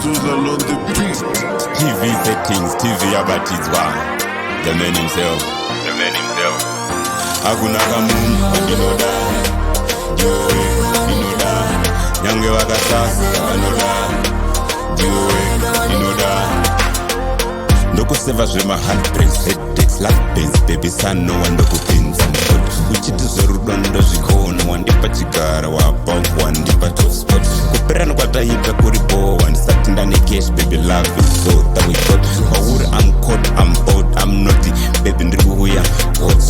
Suzal on the beat. TV settings, TV abatidzwa. The man himself. Hakuna kamunhu andinoda. Ndiwe ndinoda. Nyange vakasasa vanoda. Ndiwe ndinoda. Ndokuseva zvema heartbreaks, headaches, love pains, baby son no one ndokupinza mukoti. Uchiti zverudo ndozvikona wandipa chigara wapa wandipa top spot. Kuperana kwataita kuri bowa ndisati ndane cash baby love is so that we got. Pauri I'm caught, I'm bored, I'm naughty baby ndiri kuuya hot.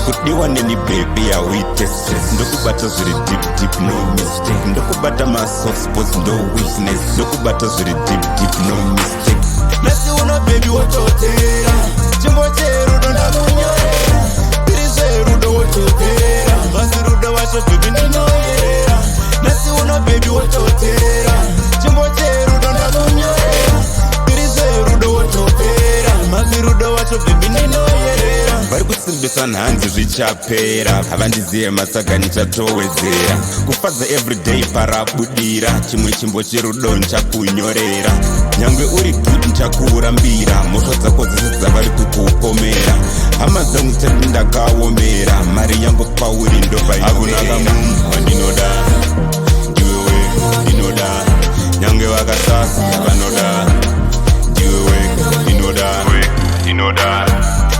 Kudiwa neni baby awite stress. Ndokubata zviri deep no mistake. Ndokubata ma soft spots no weakness. Ndokubata zviri deep no mistake. Nasi uno baby wototera. Chimbo cherudo ndakunyorera. Tiri rudo wototera. Masi rudo wacho baby ndinoyera. Nasi uno baby wototera. Chimbo cherudo ndakunyorera. Tiri rudo wototera. Masi rudo wacho baby ndinoyera. Vari kusimbisa nhanzi zvichapera. Havandizive masaga nichatowedzera. Kufadza everyday parabudira. Chimwe chimbo cherudo nchakunyorera. Nyangwe uri good nchakurambira. Mhosva dzako dzese dzavari kukupomera. Hama dzangu dzisati ndakaomera. Mari yangu pauri ndopainoera. Hakuna kamunhu wandinoda. Ndiwe ndinoda. Nyange vakasasa vanoda. Ndiwe ndinoda.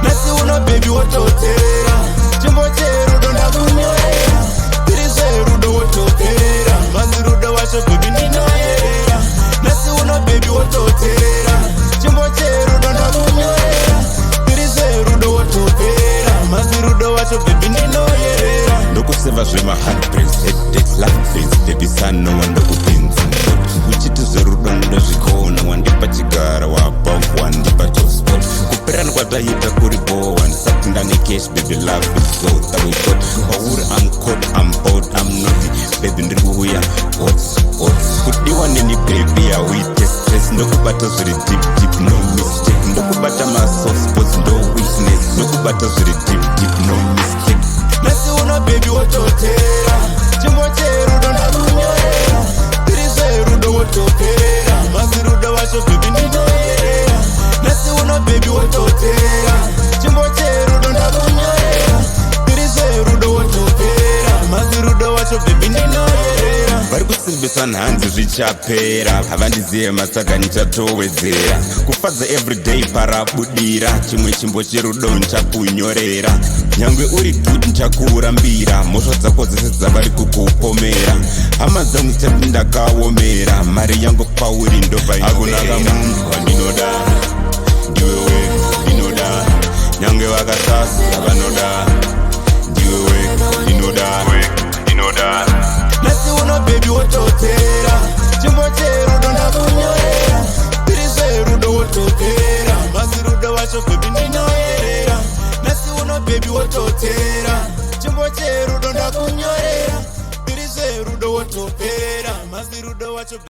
Nasi uno baby wototera. Chimbo cherudo ndakunyorera. Tiri rudo wototera. Masi rudo wacho baby ndinoyera. Nasi uno baby wototera. Chimbo cherudo ndakunyorera. Tiri rudo wototera. Masi rudo wacho baby ndinoyera. Ndokuseva zvema heartbreaks, headaches, love pains, baby son no one ndokupinza mukoti. Uchiti zverudo ndozvikona wandipa chigara wapa wandipa top spot. Kuperana kwataita kuri bowa ndisati ndane cash baby love is so that we got. Pauri I'm caught, I'm bored, I'm naughty baby ndiri kuuya hot. Kudiwa neni baby awite stress. Ndokubata zviri deep no mistake. Ndokubata ma soft spots no weakness. Ndokubata zviri deep no mistake. Nasi uno baby wototera. Chimbo cherudo ndakunyorera. Tiri rudo wototera. Masi rudo wacho baby ndinoyera. Nasi uno baby wototera. Chimbo cherudo ndakunyorera. Tiri rudo wototera. Masi rudo wacho baby ndinoyera. Vari kusimbisa nhanzi zvichapera. Havandizive masaga nichatowedzera. Kufadza everyday parabudira. Chimwe chimbo cherudo nchakunyorera. Nyangwe uri good nchakurambira. Mhosva dzako dzese dzavari kukupomera. Hama dzangu dzisati ndakaomera. Mari yangu pauri ndopainoera. Hakuna kamunhu wandinoda. Ndiwe ndinoda. Nyange vakasasa vanoda. Ndiwe ndinoda. Nasi uno baby wototera. Chimbo cherudo ndakunyorera. Tiri rudo wototera. Masi rudo wacho baby ndinoyera. Nasi uno baby wototera. Chimbo cherudo ndakunyorera. Tiri rudo wototera. Masi rudo wacho